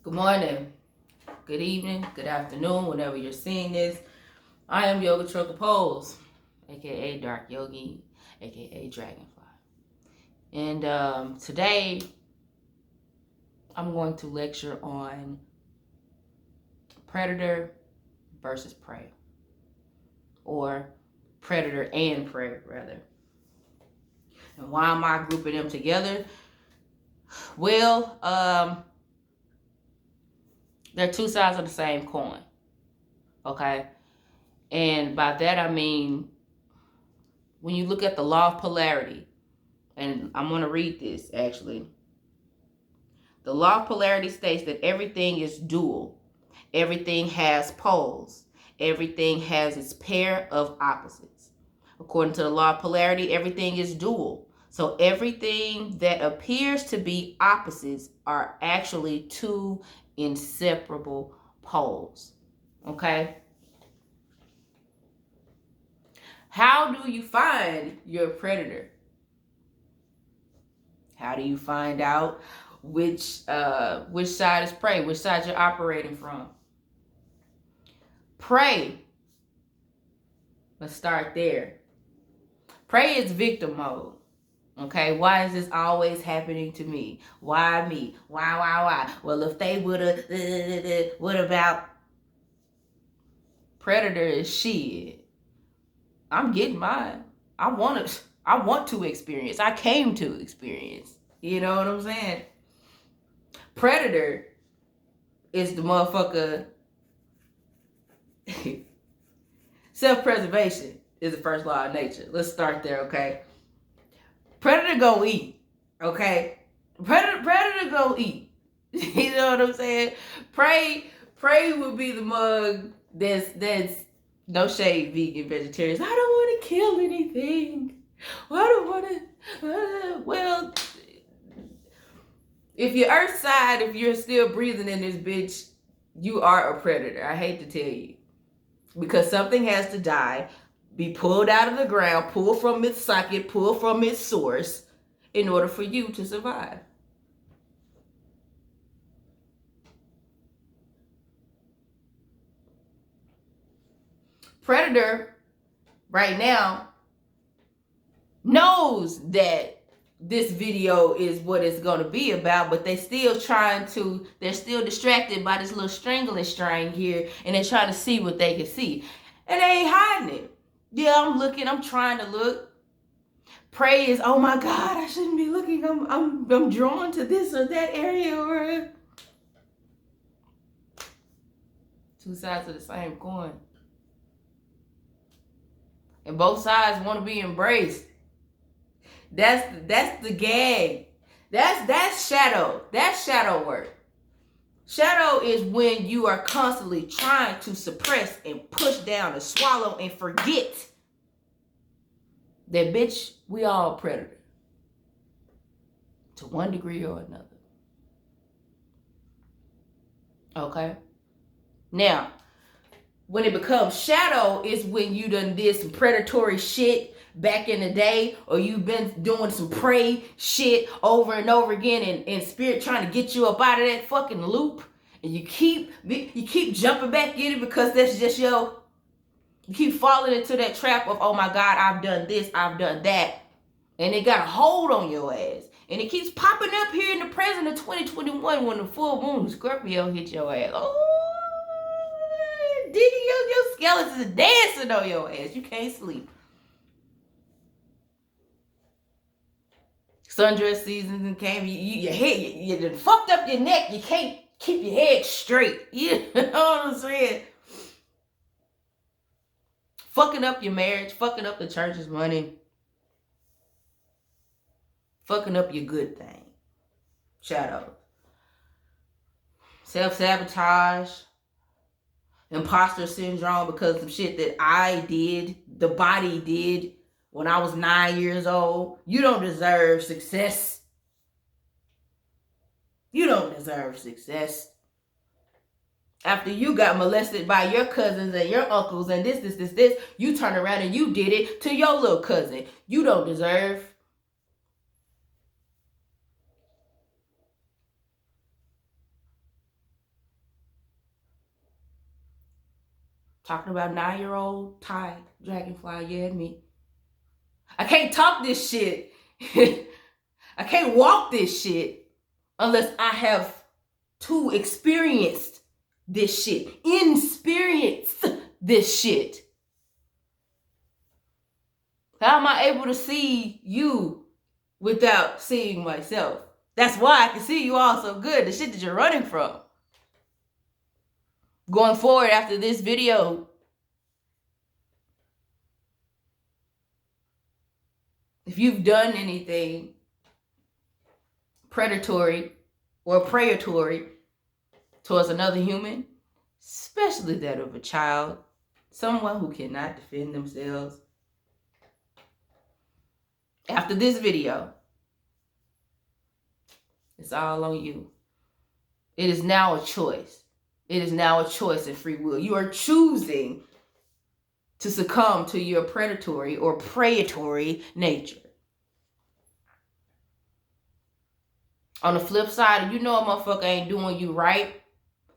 Good morning, good evening, good afternoon, whenever you're seeing this. I am Yoga Trucker Pose, aka DarkYogi, aka Dragonfly. And today I'm going to lecture on predator versus prey, or predator and prey, rather. And why am I grouping them together? Well, they're two sides of the same coin, okay? And by that I mean, when you look at the law of polarity, and I'm going to read this actually. The law of polarity states that everything is dual. Everything has poles. Everything has its pair of opposites. According to the law of polarity, everything is dual. So everything that appears to be opposites are actually two inseparable poles. Okay? How do you find your predator? How do you find out which side is prey, which side you're operating from? Prey. Let's start there. Prey is victim mode. Okay, why is this always happening to me? Why me? Why? Well, if they would've, what about? Predator is shit. I'm getting mine. I want to experience. I came to experience. You know what I'm saying? Predator is the motherfucker. Self-preservation is the first law of nature. Let's start there, okay? Predator go eat, okay? Predator go eat. You know what I'm saying? Prey would be the mug that's no shade, vegan, vegetarians. I don't want to kill anything. I don't want to. Well, if you're earth side, if you're still breathing in this bitch, you are a predator. I hate to tell you. Because something has to die, be pulled out of the ground, pulled from its socket, pulled from its source, in order for you to survive. Predator, right now, knows that this video is what it's going to be about, but they're still distracted by this little strangling string here, and they're trying to see what they can see. And they ain't hiding it. Yeah, I'm looking, I'm trying to look. Prey is, oh my God, I shouldn't be looking. I'm drawn to this or that area, or two sides of the same coin. And both sides want to be embraced. That's the gag. That's shadow. That's shadow work. Shadow is when you are constantly trying to suppress and push down and swallow and forget that, bitch, we all predator to one degree or another. Okay? Now, when it becomes shadow is when you done did some predatory shit back in the day, or you've been doing some prey shit over and over again, and spirit trying to get you up out of that fucking loop, and you keep jumping back in it because that's just you keep falling into that trap of, oh my God, I've done this, I've done that, and it got a hold on your ass, and it keeps popping up here in the present of 2021 when the full moon Scorpio hit your ass. Oh, Diddy, your skeletons are dancing on your ass. You can't sleep. Sundress season came. Your head, you done fucked up your neck. You can't keep your head straight. You know what I'm saying? Fucking up your marriage. Fucking up the church's money. Fucking up your good thing. Shadow. Self-sabotage. Imposter syndrome because of shit that I did, the body did when I was 9 years old. You don't deserve success. You don't deserve success. After you got molested by your cousins and your uncles and this, you turn around and you did it to your little cousin. You don't deserve. Talking about 9-year-old Thai dragonfly, yeah, me. I can't talk this shit. I can't walk this shit unless I have to experience this shit. Experience this shit. How am I able to see you without seeing myself? That's why I can see you all so good. The shit that you're running from. Going forward after this video, if you've done anything predatory or predatory towards another human, especially that of a child, someone who cannot defend themselves, after this video, it's all on you. It is now a choice. It is now a choice and free will. You are choosing to succumb to your predatory or predatory nature. On the flip side, you know a motherfucker ain't doing you right.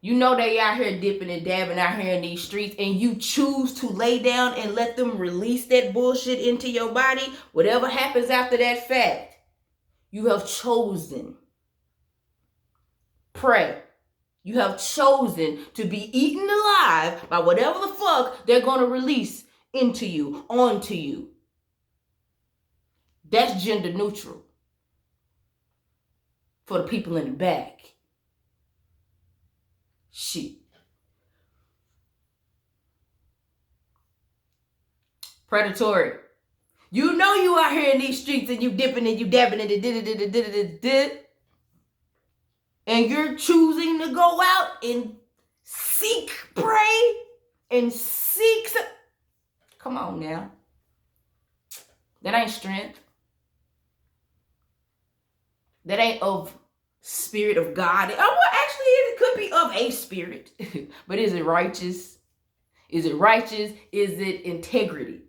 You know they out here dipping and dabbing out here in these streets, and you choose to lay down and let them release that bullshit into your body. Whatever happens after that fact, you have chosen. Pray. You have chosen to be eaten alive by whatever the fuck they're going to release into you, onto you. That's gender neutral for the people in the back. Shit. Predatory. You know you out here in these streets and you dipping and you dabbing and and you're choosing to go out and seek prey and seek. Come on now. That ain't strength. That ain't of spirit of God. Oh, well, actually, it could be of a spirit. But is it righteous? Is it righteous? Is it integrity?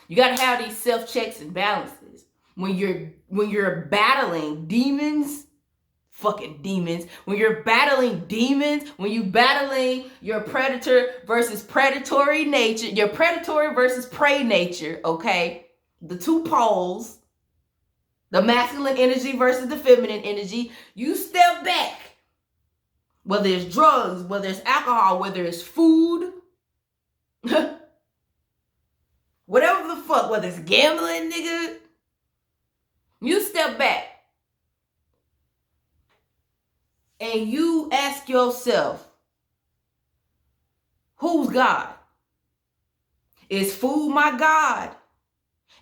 You got to have these self-checks and balances. When you're battling demons, fucking demons, when you're battling demons, when you battling your predator versus predatory nature, your predatory versus prey nature, okay? The two poles, the masculine energy versus the feminine energy, you step back. Whether it's drugs, whether it's alcohol, whether it's food, whatever the fuck, whether it's gambling, nigga, you step back and you ask yourself, who's God? Is food my God?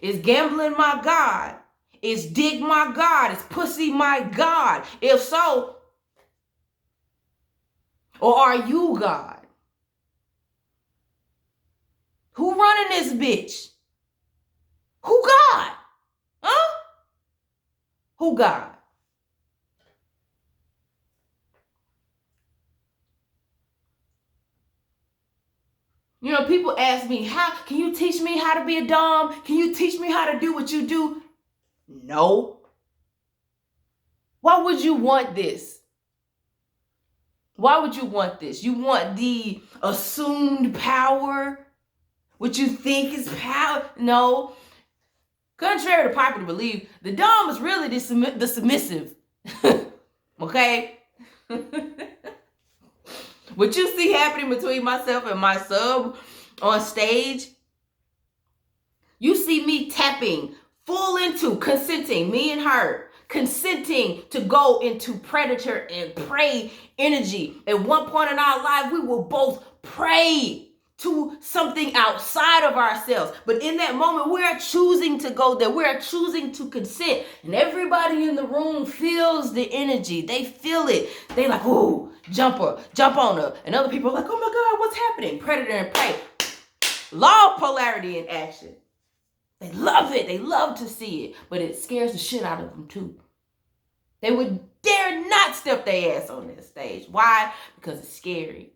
Is gambling my God? Is dick my God? Is pussy my God? If so, or are you God? Who running this bitch? Who God? Huh? Who God? You know, people ask me, how can you teach me how to be a dom? Can you teach me how to do what you do? No. Why would you want this? Why would you want this? You want the assumed power? What you think is power? No. Contrary to popular belief, the dom is really the submissive. Okay? What you see happening between myself and my sub on stage, you see me tapping full into consenting, me and her, consenting to go into predator and prey energy. At one point in our life, we will both pray to something outside of ourselves. But in that moment, we are choosing to go there. We are choosing to consent. And everybody in the room feels the energy. They feel it. They like, ooh, jump on her. And other people are like, oh my God, what's happening? Predator and prey. Law of polarity in action. They love it. They love to see it. But it scares the shit out of them too. They would dare not step their ass on that stage. Why? Because it's scary.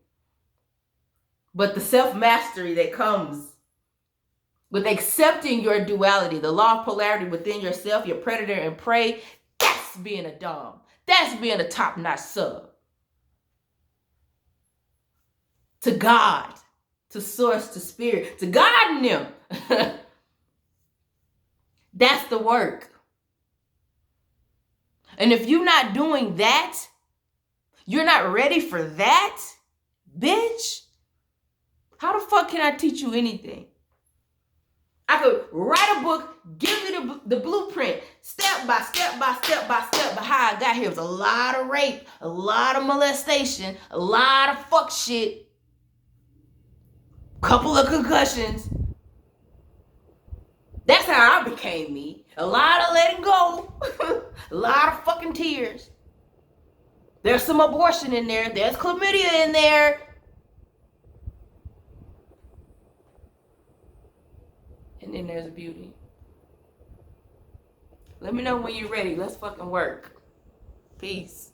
But the self-mastery that comes with accepting your duality, the law of polarity within yourself, your predator and prey, that's being a dom. That's being a top-notch sub. To God. to source, to spirit, to God in them. That's the work. And if you're not doing that, you're not ready for that, bitch, how the fuck can I teach you anything? I could write a book, give you the blueprint, step by step by step by step, but how I got here was a lot of rape, a lot of molestation, a lot of fuck shit, couple of concussions. That's how I became me. A lot of letting go, a lot of fucking tears. There's some abortion in there. There's chlamydia in there. And then there's beauty. Let me know when you're ready. Let's fucking work. Peace.